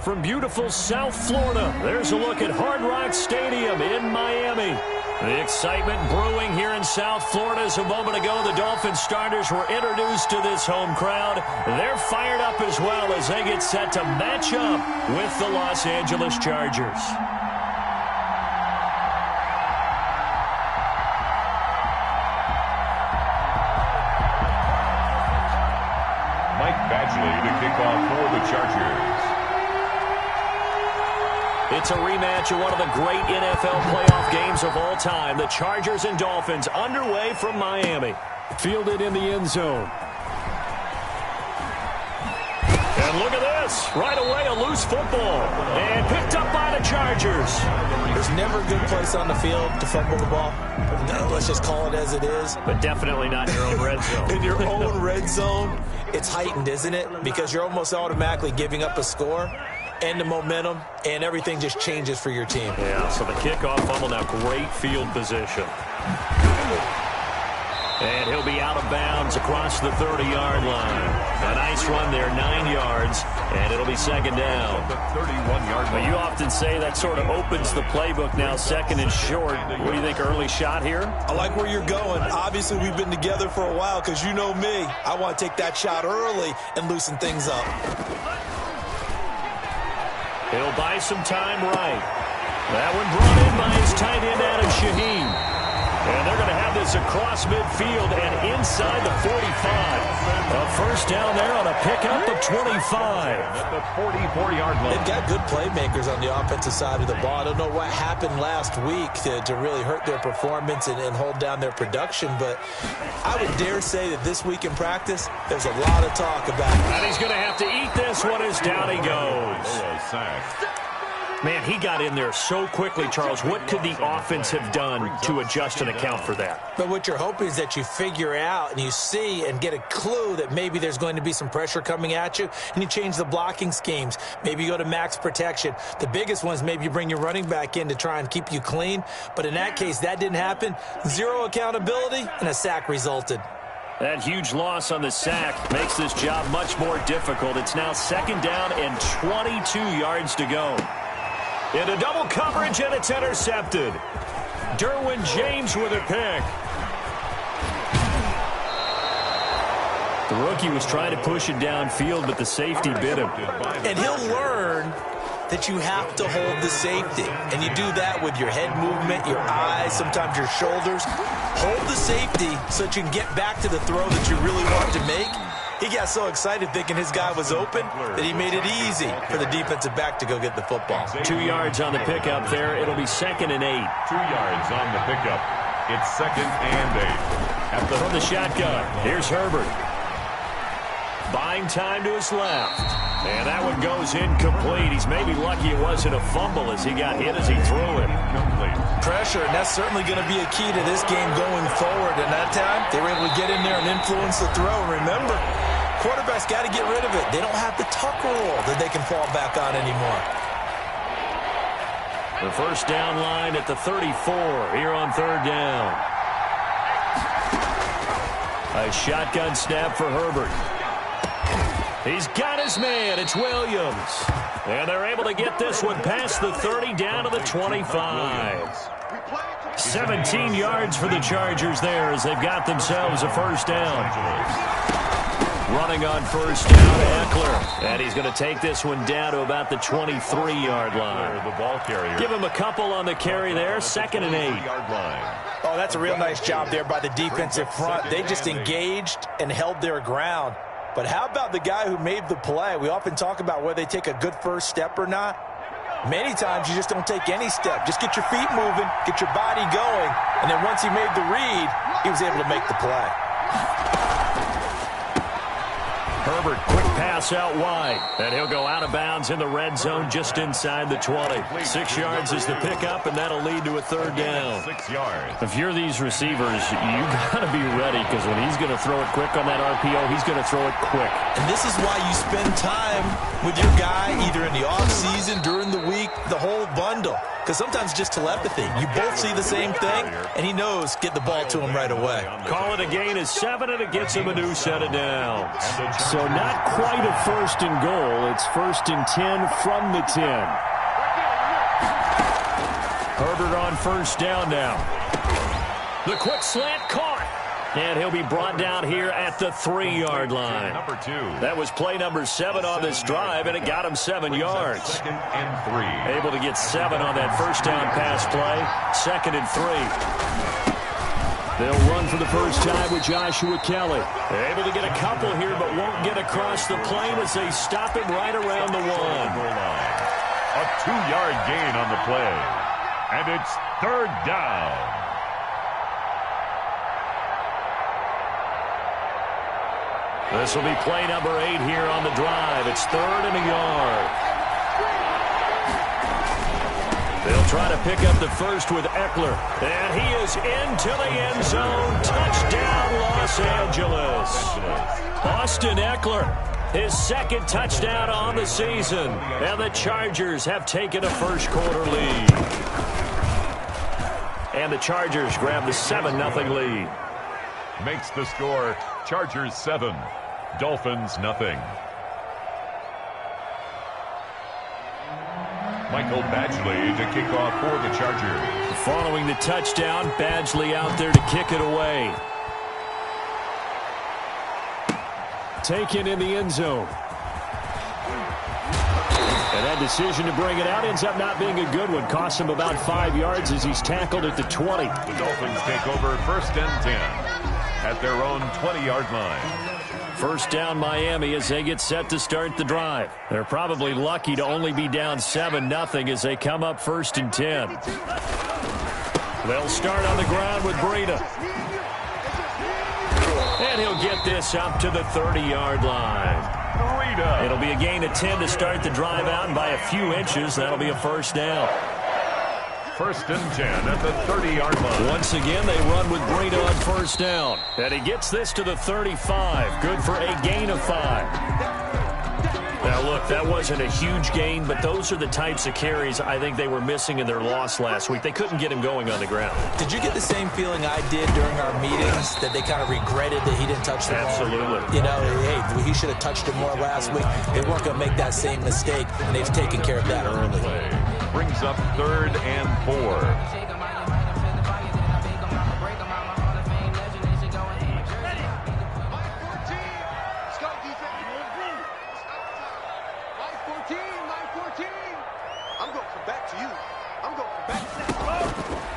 from beautiful South Florida. There's a look at Hard Rock Stadium in Miami. The excitement brewing here in South Florida as a moment ago the Dolphins starters were introduced to this home crowd. They're fired up as well as they get set to match up with the Los Angeles Chargers. To kick off for the Chargers. It's a rematch of one of the great NFL playoff games of all time. The Chargers and Dolphins underway from Miami. Fielded in the end zone. And look at this. Right away, a loose football. And picked up by the Chargers. There's never a good place on the field to fumble the ball. No, let's just call it as it is. But definitely not in your own red zone. In your own red zone, it's heightened, isn't it? Because you're almost automatically giving up a score and the momentum, and everything just changes for your team. Yeah, so the kickoff fumble, now great field position. And he'll be out of bounds across the 30-yard line. A nice run there, 9 yards, and it'll be second down. The 31-yard line. Well, you often say that sort of opens the playbook now, second and short. What do you think, early shot here? I like where you're going. Obviously, we've been together for a while because you know me. I want to take that shot early and loosen things up. He'll buy some time right. That one brought in by his tight end, Adam Shaheen. And they're going to have this across midfield and inside the 45. A first down there on a pickup of 25. At the 44-yard line. They've got good playmakers on the offensive side of the ball. I don't know what happened last week to really hurt their performance and hold down their production, but I would dare say that this week in practice, there's a lot of talk about it. And he's going to have to eat this one as down he goes. Man, he got in there so quickly, Charles. What could the offense have done to adjust and account for that? But what you're hoping is that you figure out and you see and get a clue that maybe there's going to be some pressure coming at you, and you change the blocking schemes. Maybe you go to max protection. The biggest one is maybe you bring your running back in to try and keep you clean. But in that case, that didn't happen. Zero accountability, and a sack resulted. That huge loss on the sack makes this job much more difficult. It's now second down and 22 yards to go. Into double coverage, and it's intercepted. Derwin James with a pick. The rookie was trying to push it downfield, but the safety bit him. And he'll learn that you have to hold the safety. And you do that with your head movement, your eyes, sometimes your shoulders. Hold the safety so that you can get back to the throw that you really want to make. He got so excited thinking his guy was open that he made it easy for the defensive back to go get the football. 2 yards on the pickup there. It'll be second and 8. 2 yards on the pickup. It's second and 8. From the shotgun, here's Herbert. Buying time to his left. And that one goes incomplete. He's maybe lucky it wasn't a fumble as he got hit as he threw it. Pressure, and that's certainly going to be a key to this game going forward. And that time, they were able to get in there and influence the throw. Remember, quarterbacks got to get rid of it. They don't have the tuck rule that they can fall back on anymore. The first down line at the 34 here on third down. A shotgun snap for Herbert. He's got his man. It's Williams. And they're able to get this one past the 30 down to the 25. 17 yards for the Chargers there as they've got themselves a first down. Running on first down, Eckler. And he's going to take this one down to about the 23-yard line. The ball carrier. Give him a couple on the carry there. Second and 8. Oh, that's a real nice job there by the defensive front. They just engaged and held their ground. But how about the guy who made the play? We often talk about whether they take a good first step or not. Many times you just don't take any step. Just get your feet moving, get your body going, and then once he made the read, he was able to make the play. Herbert, quick pass out wide. And he'll go out of bounds in the red zone just inside the 20. 6 yards is the pickup, and that'll lead to a third down. 6 yards. If you're these receivers, you got to be ready because when he's going to throw it quick on that RPO, he's going to throw it quick. And this is why you spend time with your guy either in the offseason, during the week, the whole bundle. Because sometimes just telepathy. You both see the same thing, and he knows get the ball to him right away. Call it a gain of 7, and it gets him a new set of downs. So not quite a 1st and goal. It's 1st and 10 from the 10. Herbert on 1st down now. The quick slant caught. And he'll be brought down here at the 3-yard line. Number 2. That was play number 7 on this drive, and it got him 7 yards. 2nd and 3. Able to get 7 on that 1st down pass play. 2nd and 3. They'll run for the first time with Joshua Kelly. They're able to get a couple here, but won't get across the plane as they stop him right around the 1. A 2-yard gain on the play. And it's 3rd down. This will be play number 8 here on the drive. It's 3rd and a yard. They'll try to pick up the first with Eckler. And he is into the end zone. Touchdown, Los Angeles. Austin Eckler, his 2nd touchdown on the season. And the Chargers have taken a first-quarter lead. And the Chargers grab the 7-0 lead. Makes the score Chargers 7, Dolphins nothing. Michael Badgley to kick off for the Chargers. Following the touchdown, Badgley out there to kick it away. Taken in the end zone. And that decision to bring it out ends up not being a good one. Costs him about 5 yards as he's tackled at the 20. The Dolphins take over 1st and 10 at their own 20-yard line. 1st down Miami as they get set to start the drive. They're probably lucky to only be down 7-0 as they come up 1st and 10. They'll start on the ground with Breida. And he'll get this up to the 30-yard line. Breida. It'll be a gain of 10 to start the drive out, and by a few inches, that'll be a 1st down. 1st and 10 at the 30-yard line. Once again, they run with Breida on 1st down. And he gets this to the 35. Good for a gain of 5. Now, look, that wasn't a huge gain, but those are the types of carries I think they were missing in their loss last week. They couldn't get him going on the ground. Did you get the same feeling I did during our meetings, that they kind of regretted that he didn't touch the ball? Absolutely. You know, hey, he should have touched it more last week. They weren't going to make that same mistake, and they've taken care of that early. Brings up 3rd and 4.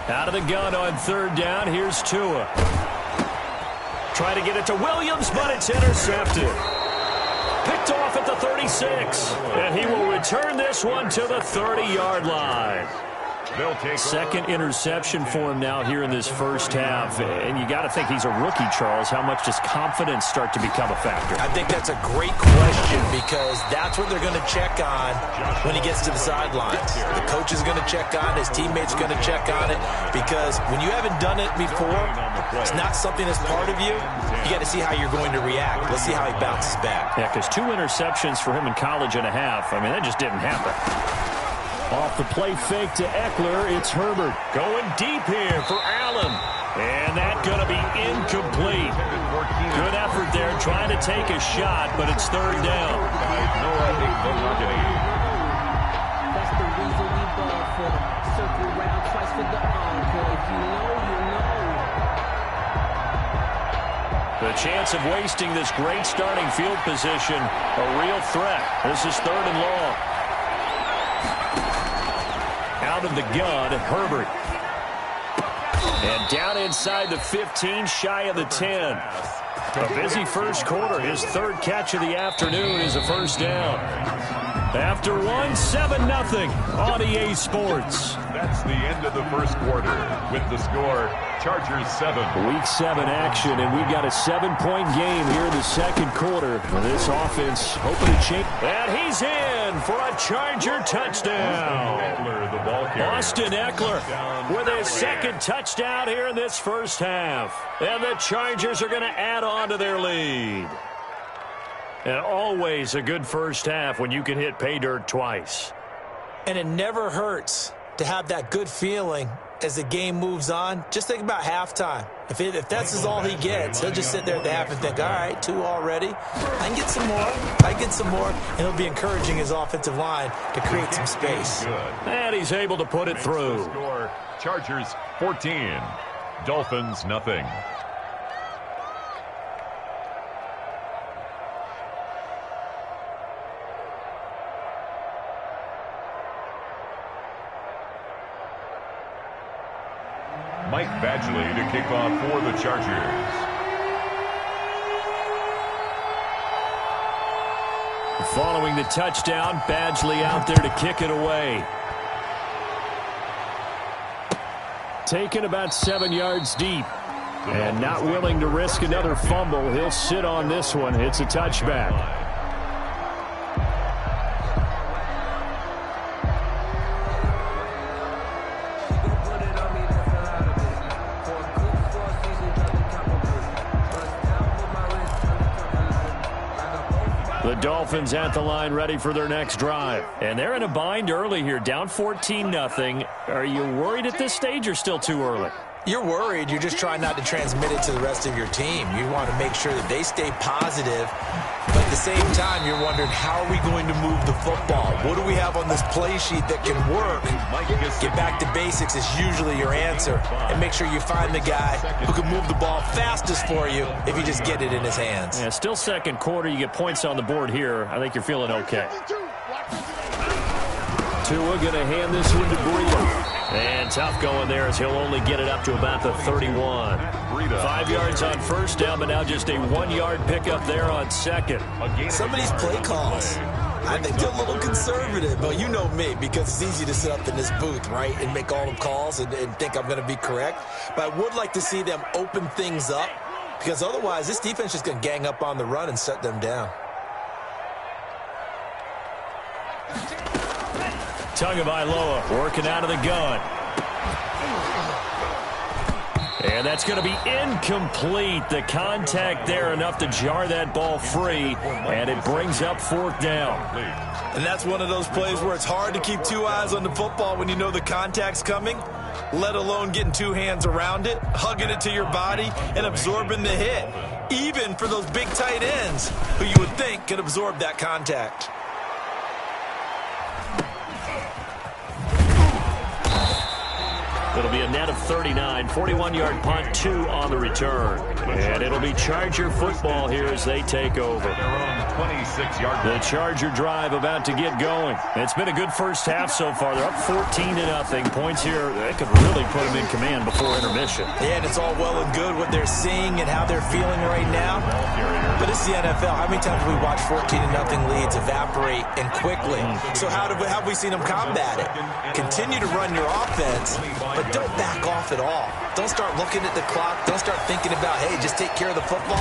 Out of the gun on 3rd down. Here's Tua. Try to get it to Williams, but it's intercepted. Picked off at the 36. And he will return this one to the 30-yard line. They'll take 2nd interception for him now here in this 1st half. And you got to think he's a rookie, Charles. How much does confidence start to become a factor? I think that's a great question, because that's what they're going to check on when he gets to the sidelines. The coach is going to check on it. His teammates are going to check on it, because when you haven't done it before, it's not something that's part of you. You got to see how you're going to react. Let's see how he bounces back. Yeah, because 2 interceptions for him in college and a half. I mean, that just didn't happen. Off the play fake to Eckler, it's Herbert. Going deep here for Allen. And that's going to be incomplete. Good effort there trying to take a shot, but it's 3rd down. That's the reason we ball for. Circle round twice for the encore. If you know, you know. The chance of wasting this great starting field position, a real threat. This is 3rd and long. Out of the gun, Herbert. And down inside the 15, shy of the 10. A busy first quarter. His 3rd catch of the afternoon is a 1st down. After 7-0 on EA Sports. That's the end of the 1st quarter with the score Chargers 7. Week 7 action, and we've got a 7-point game here in the 2nd quarter. This offense hoping to change. And he's in for a Charger touchdown. Austin Eckler with his 2nd touchdown here in this 1st half. And the Chargers are going to add on to their lead. And always a good 1st half when you can hit pay dirt twice. And it never hurts to have that good feeling as the game moves on. Just think about halftime. If that's all he gets, he'll just sit there at the half and think, all right, 2 already. I can get some more. I can get some more. And he'll be encouraging his offensive line to create some space. And he's able to put it through. Score, Chargers 14, Dolphins nothing. Mike Badgley to kick off for the Chargers. Following the touchdown, Badgley out there to kick it away. Taken about 7 yards deep. And not willing to risk another fumble. He'll sit on this one. It's a touchback. The Dolphins at the line ready for their next drive. And they're in a bind early here, down 14-0. Are you worried at this stage or still too early? You're worried. You're just trying not to transmit it to the rest of your team. You want to make sure that they stay positive. But at the same time, you're wondering, how are we going to move the football? What do we have on this play sheet that can work? Get back to basics is usually your answer. And make sure you find the guy who can move the ball fastest for you if you just get it in his hands. Yeah, still second quarter. You get points on the board here. I think you're feeling okay. Tua going to hand this one to Breida. And tough going there as he'll only get it up to about the 31. 5 yards on first down, but now just a 1-yard pickup there on second. Some of these play calls, I think they're a little conservative. But you know me, because it's easy to sit up in this booth, right, and make all the calls and think I'm going to be correct. But I would like to see them open things up, because otherwise this defense is just going to gang up on the run and shut them down. Tagovailoa working out of the gun. And that's going to be incomplete. The contact there enough to jar that ball free, and it brings up 4th down. And that's one of those plays where it's hard to keep 2 eyes on the football when you know the contact's coming, let alone getting 2 hands around it, hugging it to your body, and absorbing the hit. Even for those big tight ends who you would think could absorb that contact. It'll be a net of 39, 41-yard punt, 2 on the return. And it'll be Charger football here as they take over. The Charger drive about to get going. It's been a good first half so far. They're up 14-0. Points here, they could really put them in command before intermission. Yeah, and it's all well and good what they're seeing and how they're feeling right now. But it's the NFL. How many times have we watched 14-0 leads evaporate and quickly? So how have we seen them combat it? Continue to run your offense, but don't back off at all. Don't start looking at the clock. Don't start thinking about, hey, just take care of the football.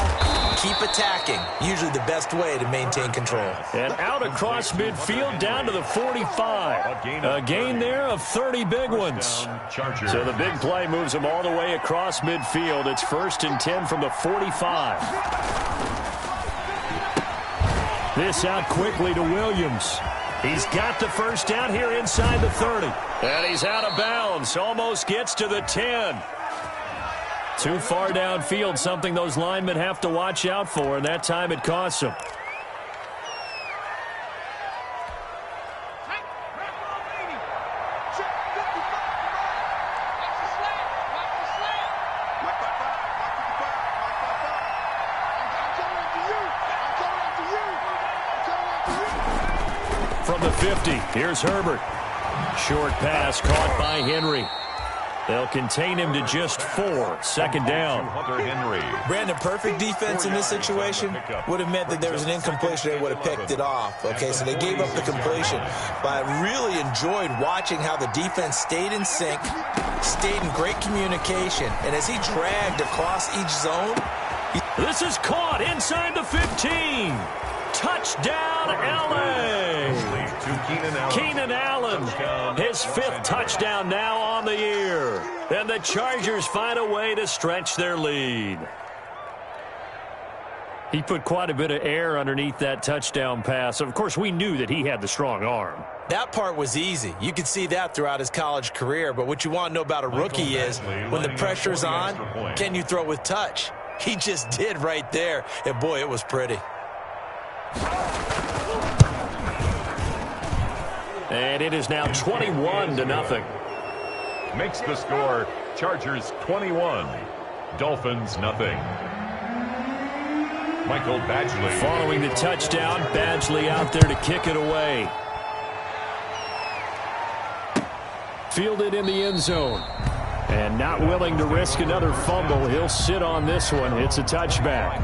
Keep attacking. Usually the best way to maintain control. And out across midfield down to the 45. A gain there of 30 big ones. So the big play moves them all the way across midfield. It's 1st and 10 from the 45. This out quickly to Williams. He's got the first down here inside the 30. And he's out of bounds. Almost gets to the 10. Too far downfield, something those linemen have to watch out for, and that time it costs them. From the 50, here's Herbert. Short pass caught by Henry. They'll contain him to just 4. 2nd down. Brandon, perfect defense in this situation would have meant that there was an incompletion. They would have picked it off. Okay, so they gave up the completion. But I really enjoyed watching how the defense stayed in sync, stayed in great communication, and as he dragged across each zone. This is caught inside the 15. Touchdown, L.A. Keenan Allen, his 5th touchdown now on the year. And the Chargers find a way to stretch their lead. He put quite a bit of air underneath that touchdown pass. Of course, we knew that he had the strong arm. That part was easy. You could see that throughout his college career. But what you want to know about a rookie is when the pressure's on, can you throw with touch? He just did right there. And, boy, it was pretty. And it is now 21-0. Makes the score Chargers 21, Dolphins nothing. Michael Badgley. Following the touchdown, Badgley out there to kick it away. Fielded in the end zone. And not willing to risk another fumble. He'll sit on this one. It's a touchback.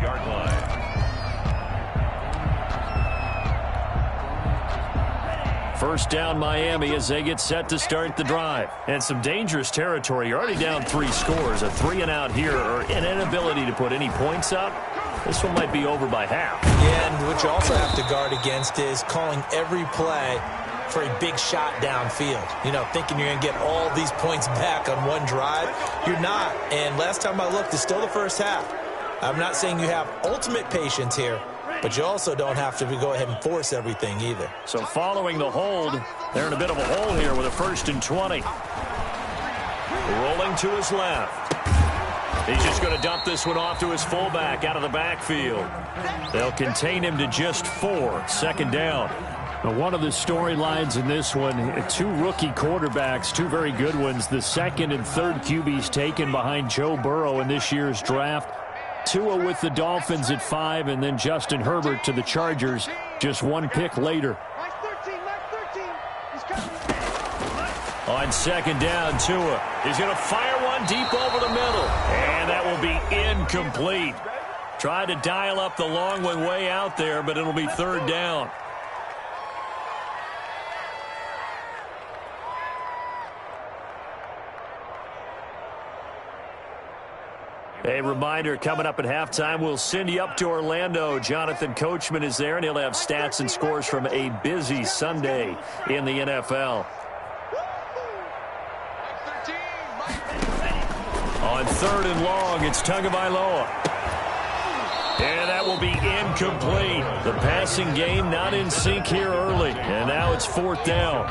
First down Miami as they get set to start the drive. And some dangerous territory. You're already down 3 scores. A 3-and-out here or an inability to put any points up. This one might be over by half. Yeah, and what you also have to guard against is calling every play for a big shot downfield. You know, thinking you're going to get all these points back on one drive. You're not. And last time I looked, it's still the first half. I'm not saying you have ultimate patience here, but you also don't have to go ahead and force everything either. So following the hold, they're in a bit of a hole here with a 1st and 20. Rolling to his left. He's just going to dump this one off to his fullback out of the backfield. They'll contain him to just 4. Second down. Now, one of the storylines in this one, 2 rookie quarterbacks, 2 very good ones. The 2nd and 3rd QBs taken behind Joe Burrow in this year's draft. Tua with the Dolphins at 5, and then Justin Herbert to the Chargers just 1 pick later. On second down, Tua. He's going to fire one deep over the middle. And that will be incomplete. Tried to dial up the long one way out there, but it'll be 3rd down. A reminder, coming up at halftime, we'll send you up to Orlando. Jonathan Coachman is there, and he'll have stats and scores from a busy Sunday in the NFL. On 3rd and long, it's Tagovailoa. And that will be incomplete. The passing game not in sync here early. And now it's 4th down.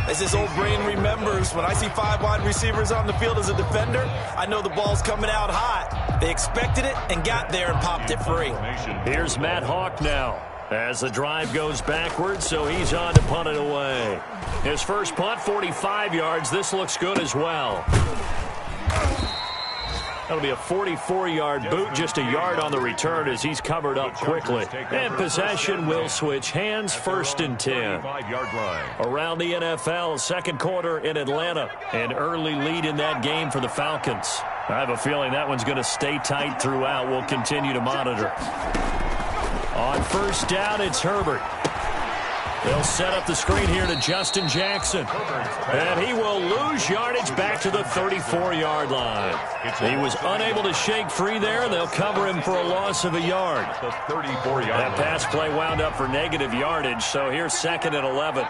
As this old brain remembers, when I see 5 wide receivers on the field as a defender, I know the ball's coming out hot. They expected it and got there and popped it free. Here's Matt Hawk now as the drive goes backwards, so he's on to punt it away. His first punt, 45 yards. This looks good as well. That'll be a 44-yard boot, just a yard on the return as he's covered up quickly. And possession will switch hands, 1st and 10. Around the NFL, second quarter in Atlanta. An early lead in that game for the Falcons. I have a feeling that one's going to stay tight throughout. We'll continue to monitor. On first down, it's Herbert. They'll set up the screen here to Justin Jackson. And he will lose yardage back to the 34-yard line. He was unable to shake free there, and they'll cover him for a loss of a yard. That pass play wound up for negative yardage, so here's 2nd and 11.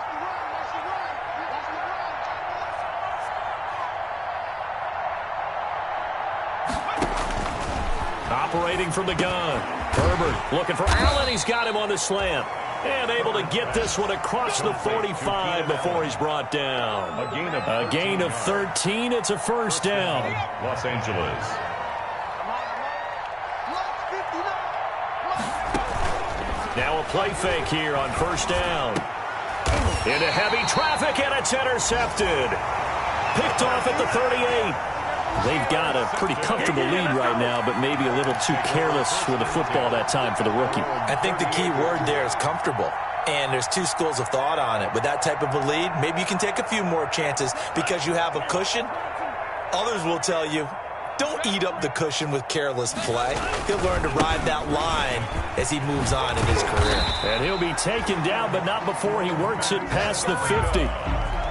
Operating from the gun. Herbert looking for Allen. He's got him on the slant. And able to get this one across the 45 before he's brought down. A gain of 13. It's a 1st down. Los Angeles. Now a play fake here on 1st down. Into heavy traffic, and it's intercepted. Picked off at the 38. They've got a pretty comfortable lead right now, but maybe a little too careless with the football that time for the rookie. I think the key word there is comfortable. And there's 2 schools of thought on it. With that type of a lead, maybe you can take a few more chances because you have a cushion. Others will tell you, don't eat up the cushion with careless play. He'll learn to ride that line as he moves on in his career. And he'll be taken down, but not before he works it past the 50.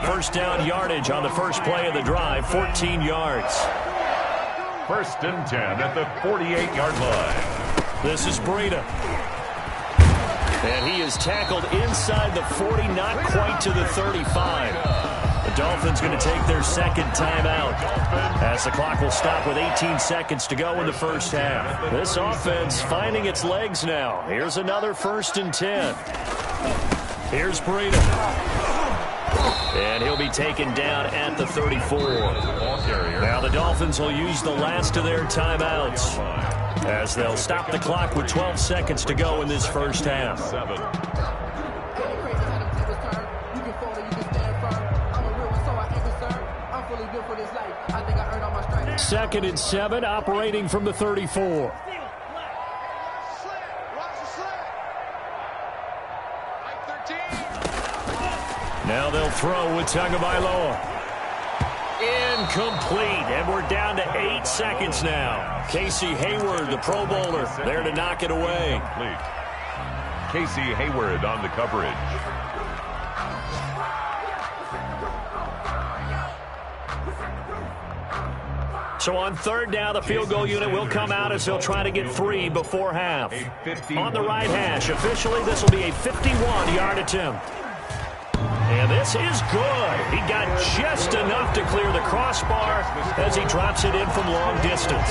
First down yardage on the first play of the drive, 14 yards. 1st and 10 at the 48-yard line. This is Breida. And he is tackled inside the 40, not quite to the 35. The Dolphins going to take their second timeout as the clock will stop with 18 seconds to go in the first half. This offense finding its legs now. Here's another 1st and 10. Here's Breida. And he'll be taken down at the 34. Now the Dolphins will use the last of their timeouts as they'll stop the clock with 12 seconds to go in this first half. 2nd and 7, operating from the 34. Now they'll throw with Tagovailoa. Incomplete, and we're down to 8 seconds now. Casey Hayward, the Pro Bowler, there to knock it away. Casey Hayward on the coverage. So on 3rd down, the field goal unit will come out as they'll try to get 3 before half. On the right hash, officially this will be a 51-yard attempt. And this is good. He got just enough to clear the crossbar as he drops it in from long distance.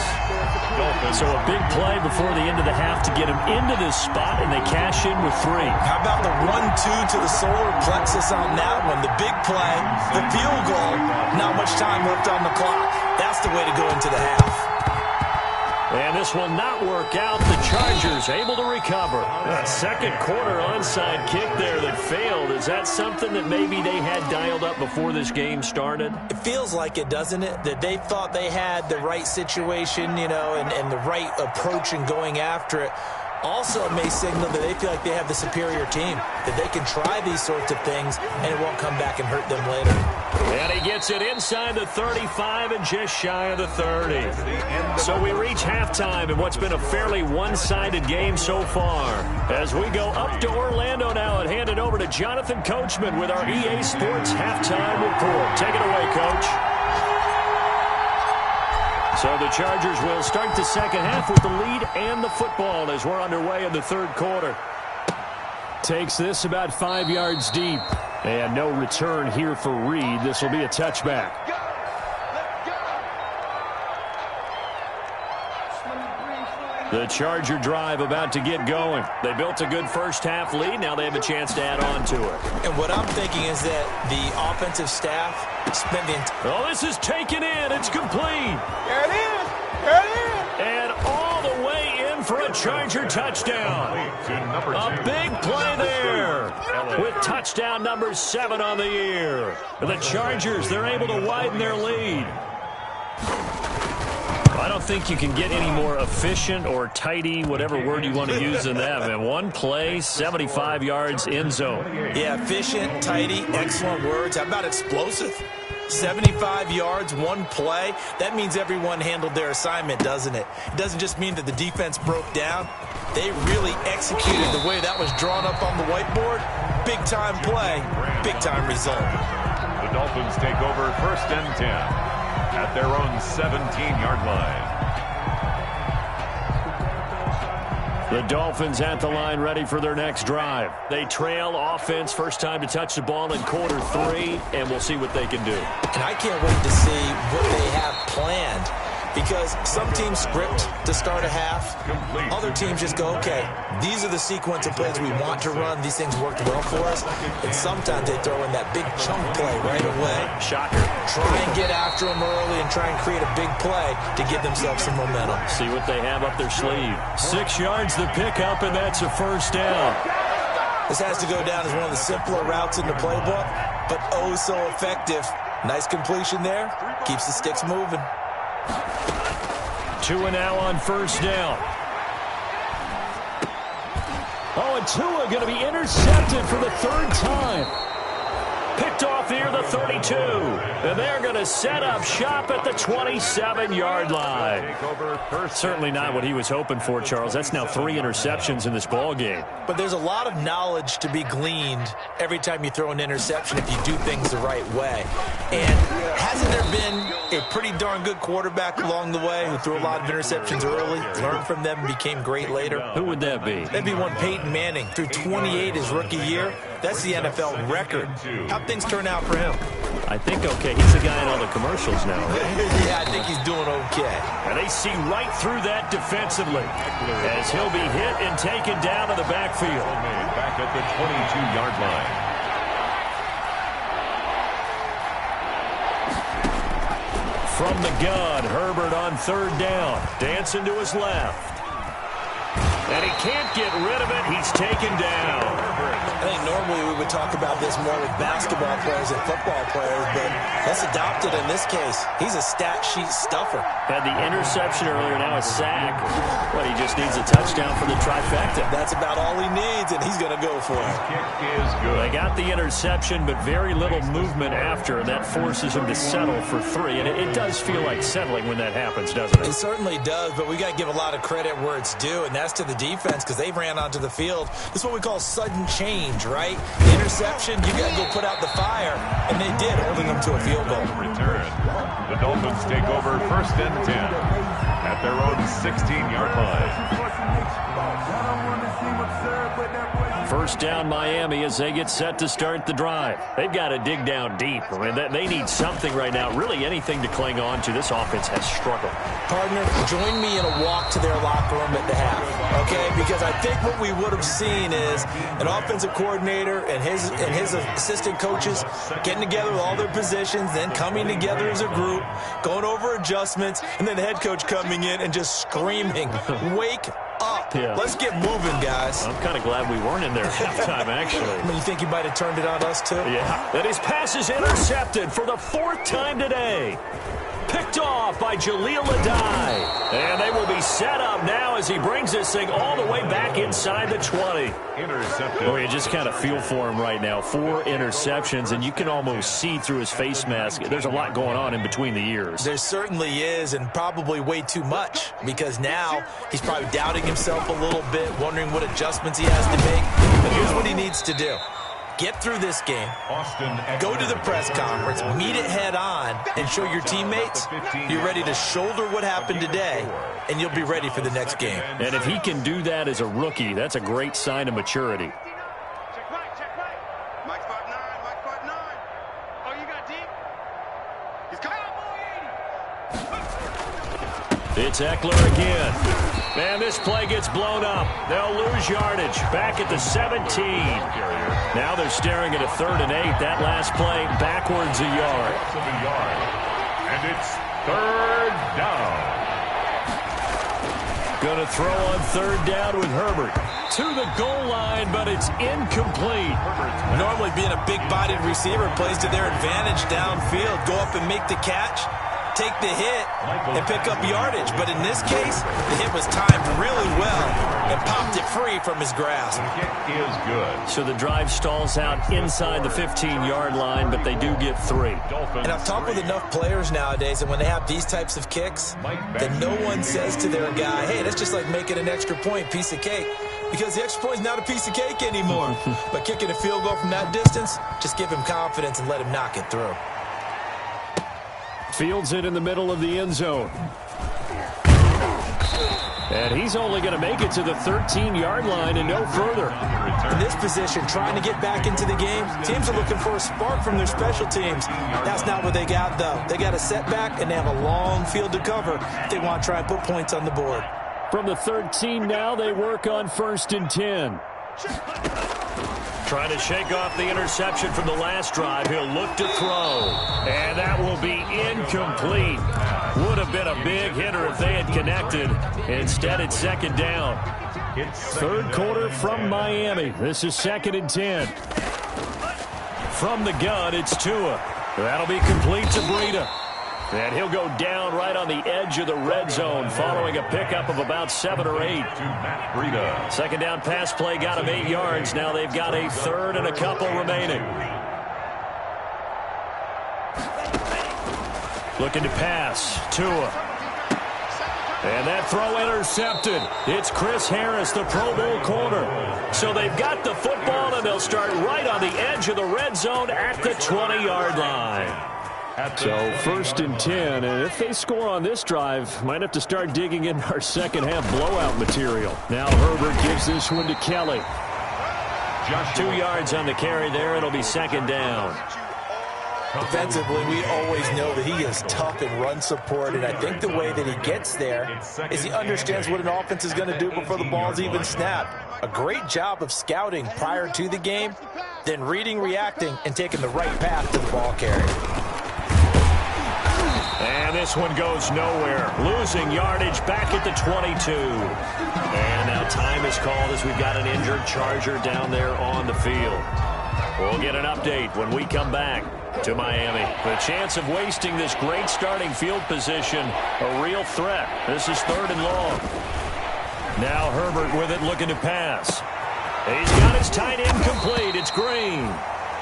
So a big play before the end of the half to get him into this spot, and they cash in with 3. How about the 1-2 to the solar plexus on that one? The big play, the field goal, not much time left on the clock. That's the way to go into the half. And this will not work out. The Chargers able to recover. A second quarter onside kick there that failed. Is that something that maybe they had dialed up before this game started? It feels like it, doesn't it? That they thought they had the right situation, you know, and the right approach in going after it. Also, it may signal that they feel like they have the superior team, that they can try these sorts of things, and it won't come back and hurt them later. And he gets it inside the 35 and just shy of the 30. So we reach halftime in what's been a fairly one-sided game so far. As we go up to Orlando now and hand it over to Jonathan Coachman with our EA Sports Halftime Report. Take it away, Coach. So the Chargers will start the second half with the lead and the football as we're underway in the 3rd quarter. Takes this about 5 yards deep. And no return here for Reed. This will be a touchback. The Charger drive about to get going. They built a good first half lead. Now they have a chance to add on to it. And what I'm thinking is that the offensive staff spent the Oh, this is taken in. It's complete. There it is. There it is. And all the way in for a Charger touchdown. A big play there with touchdown number 7 on the year. The Chargers, they're able to widen their lead. I don't think you can get any more efficient or tidy, whatever word you want to use in that. And one play, 75 yards, end zone. Yeah, efficient, tidy, excellent words. How about explosive? 75 yards, one play. That means everyone handled their assignment, doesn't it? It doesn't just mean that the defense broke down. They really executed the way that was drawn up on the whiteboard. Big-time play, big-time result. The Dolphins take over 1st and 10 at their own 17-yard line. The Dolphins at the line ready for their next drive. They trail offense, first time to touch the ball in quarter 3, and we'll see what they can do. And I can't wait to see what they have planned, because some teams script to start a half. Other teams just go, okay, these are the sequence of plays we want to run. These things worked well for us. And sometimes they throw in that big chunk play right away. Shocker. Try and get after them early and try and create a big play to give themselves some momentum. See what they have up their sleeve. 6 yards the pickup, and that's a first down. This has to go down as one of the simpler routes in the playbook, but oh so effective. Nice completion there. Keeps the sticks moving. 2 and now on first down. Oh, and Tua going to be intercepted for the 3rd time. Picked off near the 32. And they're going to set up shop at the 27-yard line. Certainly not what he was hoping for, Charles. That's now 3 interceptions in this ball game. But there's a lot of knowledge to be gleaned every time you throw an interception if you do things the right way. And hasn't there been a pretty darn good quarterback along the way who threw a lot of interceptions early, learned from them, and became great later? Who would that be? That'd be one Peyton Manning. Threw 28 his rookie year. That's the NFL record. How'd things turn out for him? I think okay. He's the guy in all the commercials now, right? Yeah, I think he's doing okay. And they see right through that defensively as he'll be hit and taken down to the backfield. Back at the 22-yard line. From the gun, Herbert on third down. Dancing to his left. And he can't get rid of it. He's taken down. I think normally we would talk about this more with basketball players and football players, but let's adopt it in this case. He's a stat sheet stuffer. Had the interception earlier, now a sack. But he just needs a touchdown for the trifecta. That's about all he needs, and he's going to go for it. Kick is good. They got the interception, but very little movement after, and that forces him to settle for 3. And it does feel like settling when that happens, doesn't It it? certainly does, but we got to give a lot of credit where it's due, and that's to the defense because they ran onto the field. This is what we call sudden change, right? The interception, you got to go put out the fire, and they did, holding them to a field goal. Return. The Dolphins take over 1st and 10 at their own 16-yard line. First down Miami as they get set to start the drive. They've got to dig down deep. I mean, they need something right now, really anything to cling on to. This offense has struggled. Partner, join me in a walk to their locker room at the half, okay? Because I think what we would have seen is an offensive coordinator and his assistant coaches getting together with all their positions, then coming together as a group, going over adjustments, and then the head coach coming in and just screaming, wake up. Yeah. Let's get moving, guys. I'm kind of glad we weren't in there at halftime, actually. I mean, you think he might have turned it on us, too? Yeah. And his pass is intercepted for the 4th time today. Picked off by Jaleel Adai. And they will be set up now as he brings this thing all the way back inside the 20. Intercepted. Oh, you just kind of feel for him right now. 4 interceptions, and you can almost see through his face mask. There's a lot going on in between the ears. There certainly is, and probably way too much, because now he's probably doubting himself a little bit, wondering what adjustments he has to make. But here's what he needs to do. Get through this game, go to the press conference, meet it head on, and show your teammates you're ready to shoulder what happened today, and you'll be ready for the next game. And if he can do that as a rookie, that's a great sign of maturity. Check right. Mike 5'9", Mike 5'9". Oh, you got deep? He's coming. It's Eckler again. Man, this play gets blown up. They'll lose yardage. Back at the 17. Now they're staring at a 3rd and 8. That last play backwards a yard. And it's 3rd down. Going to throw on 3rd down with Herbert. To the goal line, but it's incomplete. Normally being a big-bodied receiver plays to their advantage downfield. Go up and make the catch, take the hit, and pick up yardage. But in this case, the hit was timed really well and popped it free from his grasp. Kick is good. So the drive stalls out inside the 15-yard line, but they do get 3. And I've talked with enough players nowadays, and when they have these types of kicks, that no one says to their guy, hey, that's just like making an extra point, piece of cake. Because the extra point is not a piece of cake anymore. But kicking a field goal from that distance, just give him confidence and let him knock it through. Fields it in the middle of the end zone. And he's only going to make it to the 13-yard line and no further. In this position, trying to get back into the game, teams are looking for a spark from their special teams. That's not what they got, though. They got a setback, and they have a long field to cover if they want to try and put points on the board. From the 13 now, they work on 1st and 10. Trying to shake off the interception from the last drive. He'll look to throw. And that will be incomplete. Would have been a big hitter if they had connected. Instead, it's 2nd down. 3rd quarter from Miami. This is 2nd and 10. From the gun, it's Tua. That'll be complete to Breida. And he'll go down right on the edge of the red zone following a pickup of about 7 or 8. 2nd down pass play got him 8 yards. Now they've got a 3rd and a couple remaining. Looking to pass. Tua. And that throw intercepted. It's Chris Harris, the Pro Bowl corner. So they've got the football, and they'll start right on the edge of the red zone at the 20-yard line. So 1st and 10, and if they score on this drive, might have to start digging in our second-half blowout material. Now Herbert gives this one to Kelly. 2 yards on the carry there. It'll be 2nd down. Defensively, we always know that he is tough in run support, and I think the way that he gets there is he understands what an offense is going to do before the ball's even snapped. A great job of scouting prior to the game, then reading, reacting, and taking the right path to the ball carrier. And this one goes nowhere. Losing yardage back at the 22. And now time is called as we've got an injured Charger down there on the field. We'll get an update when we come back to Miami. The chance of wasting this great starting field position, a real threat. This is 3rd and long. Now Herbert with it, looking to pass. He's got his tight end complete. It's Green.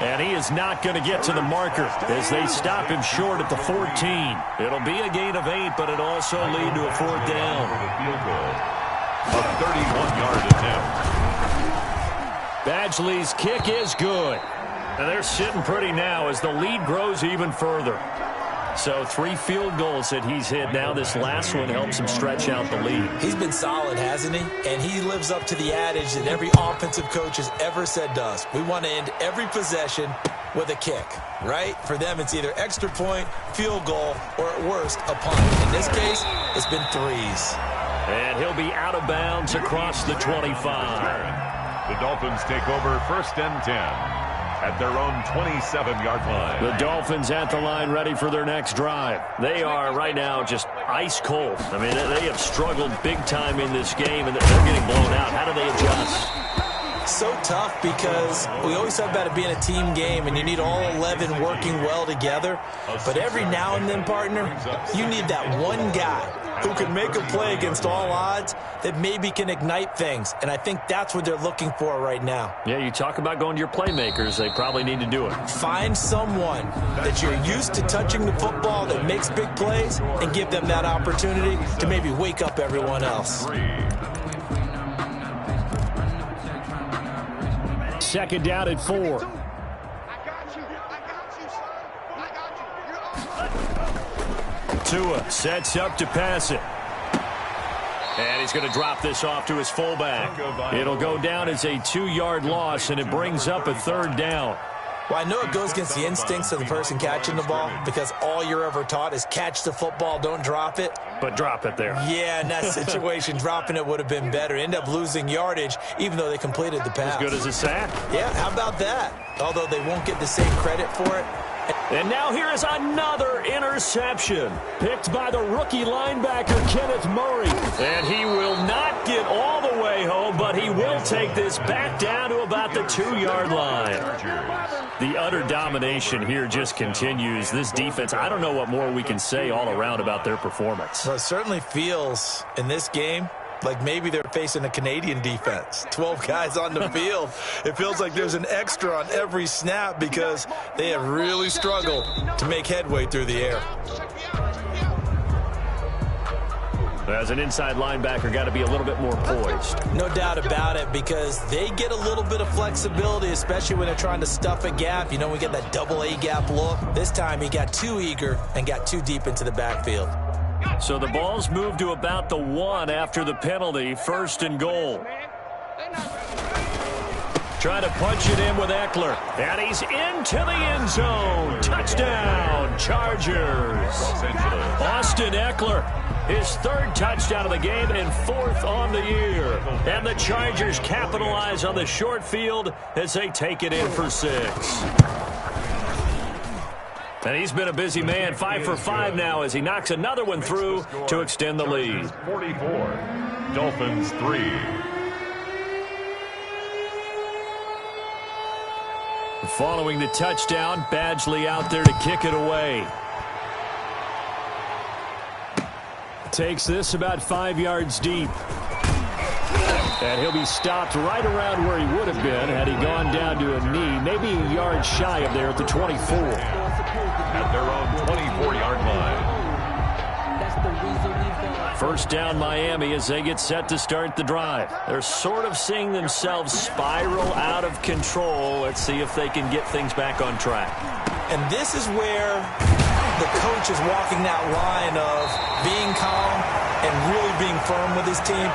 And he is not going to get to the marker as they stop him short at the 14. It'll be a gain of 8, but it'll also lead to a 4th down. A 31-yard attempt. Badgley's kick is good. And they're sitting pretty now as the lead grows even further. So 3 field goals that he's hit now. This last one helps him stretch out the lead. He's been solid, hasn't he? And he lives up to the adage that every offensive coach has ever said to us. We want to end every possession with a kick, right? For them, it's either extra point, field goal, or at worst, a punt. In this case, it's been 3s. And he'll be out of bounds across the 25. The Dolphins take over 1st and 10 at their own 27-yard line. The Dolphins at the line, ready for their next drive. They are right now just ice cold. I mean, they have struggled big time in this game, and they're getting blown out. How do they adjust? So tough because we always talk about it being a team game, and you need all 11 working well together. But every now and then, partner, you need that one guy who can make a play against all odds that maybe can ignite things. And I think that's what they're looking for right now. Yeah, you talk about going to your playmakers. They probably need to do it. Find someone that you're used to touching the football that makes big plays and give them that opportunity to maybe wake up everyone else. 2nd down at 4. I got you. I got you, son. I got you. Tua sets up to pass it. And he's going to drop this off to his fullback. It'll go down as a 2-yard loss, and it brings up a 3rd down. Well, I know it goes against the instincts of the person catching the ball because all you're ever taught is catch the football, don't drop it. But drop it there. Yeah, in that situation, dropping it would have been better. End up losing yardage, even though they completed the pass. As good as a sack. Yeah, how about that? Although they won't get the same credit for it. And now here is another interception, picked by the rookie linebacker, Kenneth Murray. And he will not get all the way home, but he will take this back down to about the 2-yard line. The utter domination here just continues. This defense, I don't know what more we can say all around about their performance. Well, it certainly feels in this game like maybe they're facing a Canadian defense. 12 guys on the field. It feels like there's an extra on every snap because they have really struggled to make headway through the air. As an inside linebacker, got to be a little bit more poised. No doubt about it, because they get a little bit of flexibility, especially when they're trying to stuff a gap. You know, we get that double A gap look. This time he got too eager and got too deep into the backfield. So the ball's moved to about the 1 after the penalty, 1st and goal. Trying to punch it in with Eckler. And he's into the end zone. Touchdown, Chargers. Austin Eckler, his 3rd touchdown of the game and 4th on the year. And the Chargers capitalize on the short field as they take it in for 6. And he's been a busy man, 5 for 5 now as he knocks another one through to extend the lead. 44, Dolphins 3. Following the touchdown, Badgley out there to kick it away. Takes this about 5 yards deep. And he'll be stopped right around where he would have been had he gone down to a knee, maybe a yard shy of there at the 24. At their own 24-yard line. 1st down Miami as they get set to start the drive. They're sort of seeing themselves spiral out of control. Let's see if they can get things back on track. And this is where the coach is walking that line of being calm and really being firm with his team.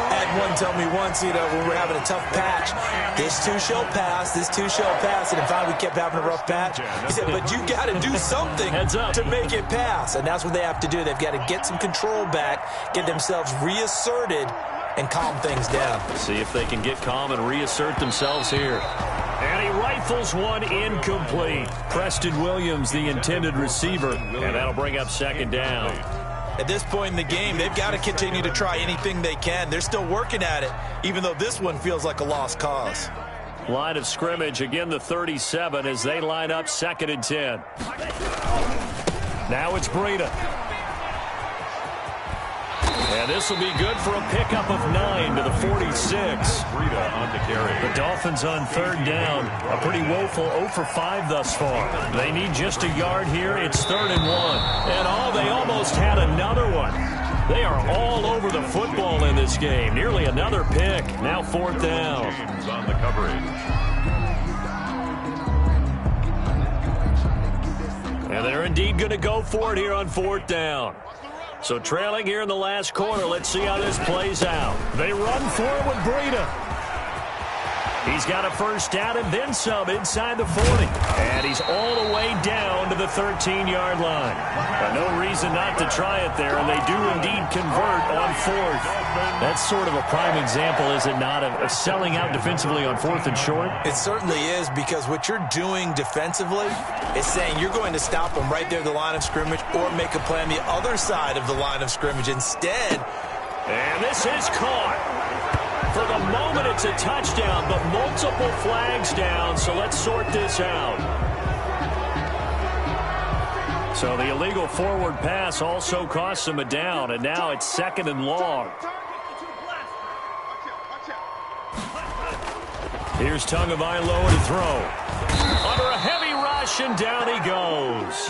I had one tell me once, when we were having a tough patch, this too shall pass, this too shall pass, and finally we kept having a rough patch. He said, but you got to do something to make it pass, and that's what they have to do. They've got to get some control back, get themselves reasserted, and calm things down. See if they can get calm and reassert themselves here. And he rifles one incomplete. Preston Williams, the intended receiver, and that'll bring up second down. At this point in the game, they've got to continue to try anything they can. They're still working at it, even though this one feels like a lost cause. Line of scrimmage, again the 37 as they line up 2nd and 10. Now it's Breida. And this will be good for a pickup of 9 to the 46. Breida on the carry. The Dolphins on 3rd down. A pretty woeful 0 for 5 thus far. They need just a yard here. It's 3rd and 1. And they almost had another one. They are all over the football in this game. Nearly another pick. Now 4th down. James on the coverage. And they're indeed going to go for it here on 4th down. So trailing here in the last quarter, let's see how this plays out. They run for it with Breida. He's got a first down and then some inside the 40. And he's all the way down to the 13-yard line. No reason not to try it there, and they do indeed convert on 4th. That's sort of a prime example, is it not, of selling out defensively on 4th and short? It certainly is, because what you're doing defensively is saying you're going to stop them right there at the line of scrimmage or make a play on the other side of the line of scrimmage instead. And this is caught. For the moment, it's a touchdown, but multiple flags down, so let's sort this out. So the illegal forward pass also costs him a down, and now it's 2nd and long. Here's Tagovailoa to throw. Under a heavy rush, and down he goes.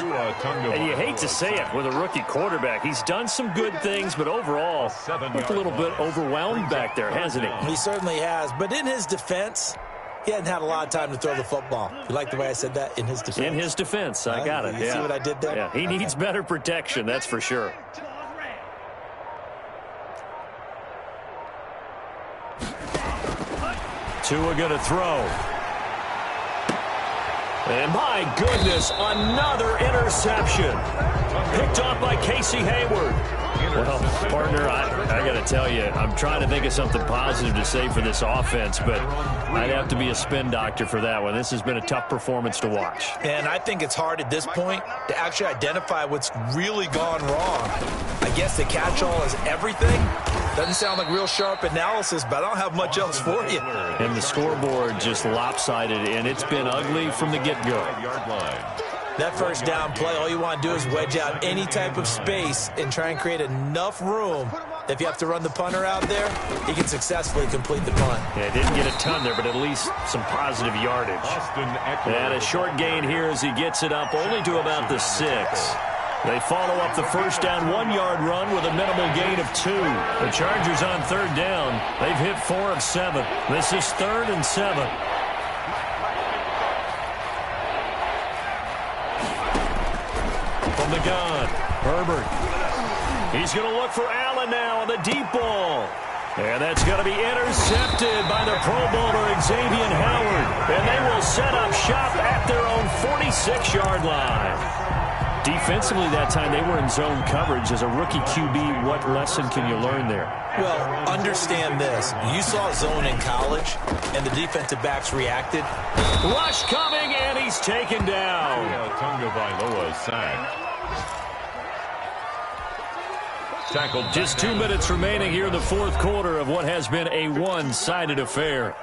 And you hate to say it with a rookie quarterback. He's done some good things, but overall, looked a little bit overwhelmed back there, hasn't he? He certainly has. But in his defense, he hadn't had a lot of time to throw the football. You like the way I said that? In his defense? In his defense. I got it. You see what I did there? Yeah, he needs better protection, that's for sure. Tua going to throw. And my goodness, another interception. Picked off by Casey Hayward. Well, partner, I got to tell you, I'm trying to think of something positive to say for this offense, but I'd have to be a spin doctor for that one. This has been a tough performance to watch. And I think it's hard at this point to actually identify what's really gone wrong. I guess the catch-all is everything. Doesn't sound like real sharp analysis, but I don't have much else for you. And the scoreboard just lopsided, and it's been ugly from the get-go. That first down play, all you want to do is wedge out any type of space and try and create enough room. If you have to run the punter out there, he can successfully complete the punt. Yeah, didn't get a ton there, but at least some positive yardage. And a short gain here as he gets it up only to about the 6. They follow up the first down 1-yard run with a minimal gain of 2. The Chargers on 3rd down. They've hit 4 of 7. This is 3rd and 7. From the gun, Herbert. He's going to look for Allen now on the deep ball. And that's going to be intercepted by the Pro Bowler Xavier Howard. And they will set up shop at their own 46-yard line. Defensively that time, they were in zone coverage. As a rookie QB, what lesson can you learn there? Well, understand this. You saw zone in college, and the defensive backs reacted. Rush coming, and he's taken down. Tagovailoa sacked. Tackled. Just 2 minutes remaining here in the 4th quarter of what has been a one-sided affair.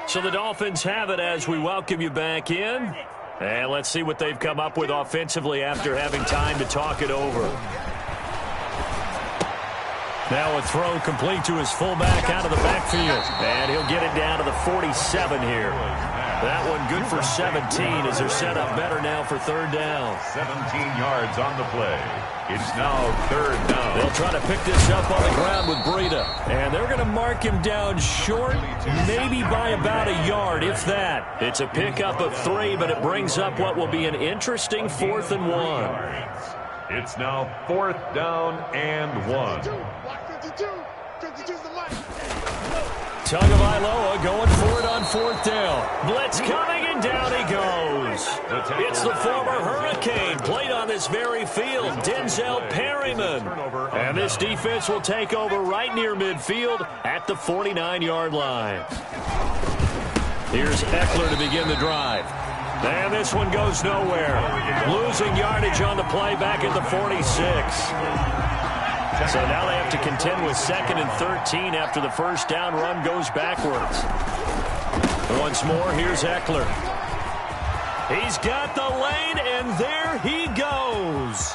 So the Dolphins have it as we welcome you back in. And let's see what they've come up with offensively after having time to talk it over. Now a throw complete to his fullback out of the backfield. And he'll get it down to the 47 here. That one good for 17 as they're set up better now for 3rd down. 17 yards on the play. It's now 3rd down. They'll try to pick this up on the ground with Breida. And they're going to mark him down short, maybe by about a yard, if that. It's a pickup of 3, but it brings up what will be an interesting 4th and 1. It's now 4th down and 1. Tagovailoa going for it on 4th down. Blitz coming, and down he goes. It's the former Hurricane, played on this very field, Denzel Perryman. And this defense will take over right near midfield at the 49-yard line. Here's Eckler to begin the drive. And this one goes nowhere. Losing yardage on the play back at the 46. So now they have to contend with 2nd and 13 after the first down run goes backwards. Once more, here's Eckler. He's got the lane, and there he goes.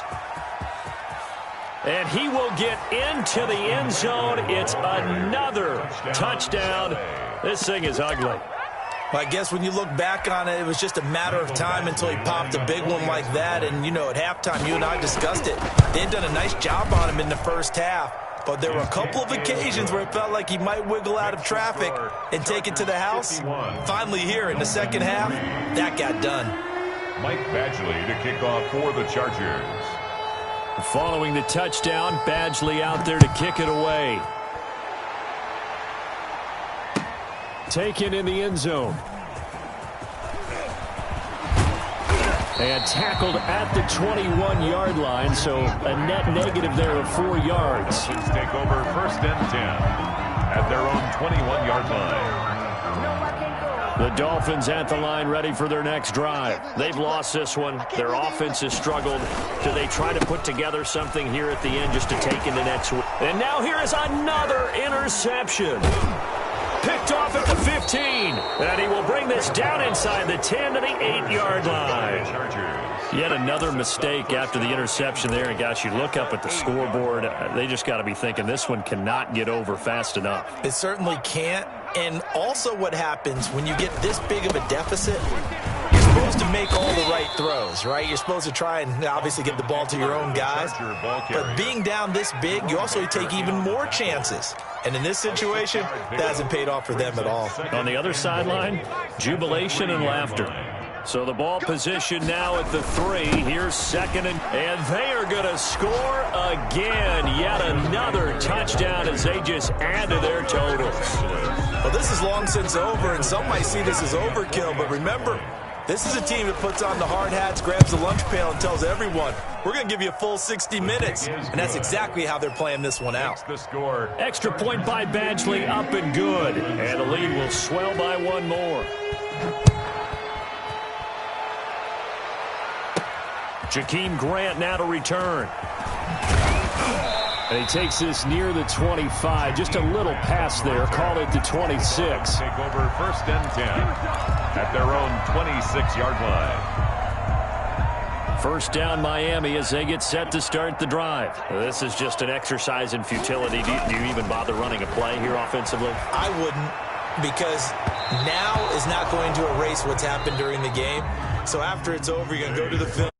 And he will get into the end zone. It's another touchdown. This thing is ugly. Well, I guess when you look back on it, it was just a matter of time until he popped a big one like that. And, you know, at halftime, you and I discussed it. They had done a nice job on him in the first half. But there were a couple of occasions where it felt like he might wiggle out of traffic and take it to the house. Finally here in the second half, that got done. Mike Badgley to kick off for the Chargers. Following the touchdown, Badgley out there to kick it away. Taken in the end zone. And tackled at the 21-yard line, so a net negative there of 4 yards. Let's take over 1st and 10 at their own 21-yard line. The Dolphins at the line ready for their next drive. They've lost this one. Their offense has struggled. Do they try to put together something here at the end just to take into next week? And now here is another interception. Picked off at the 15. And he will bring this down inside the 10 to the 8-yard line. Yet another mistake after the interception there. And, gosh, you look up at the scoreboard. They just got to be thinking this one cannot get over fast enough. It certainly can't. And also what happens when you get this big of a deficit, you're supposed to make all the right throws, right? You're supposed to try and obviously get the ball to your own guys. But being down this big, you also take even more chances. And in this situation, that hasn't paid off for them at all. On the other sideline, jubilation and laughter. So the ball position now at the 3. Here's 2nd and they are going to score again. Yet another touchdown as they just add to their totals. Well, this is long since over, and some might see this as overkill. But remember, this is a team that puts on the hard hats, grabs the lunch pail, and tells everyone, we're going to give you a full 60 minutes. And that's exactly how they're playing this one out. Extra point by Badgley, up and good. And the lead will swell by 1 more. Jakeem Grant now to return. And he takes this near the 25. Just a little pass there. Call it the 26. Take over 1st and 10 at their own 26-yard line. First down Miami as they get set to start the drive. This is just an exercise in futility. Do you even bother running a play here offensively? I wouldn't, because now is not going to erase what's happened during the game. So after it's over, you're going to go to the film.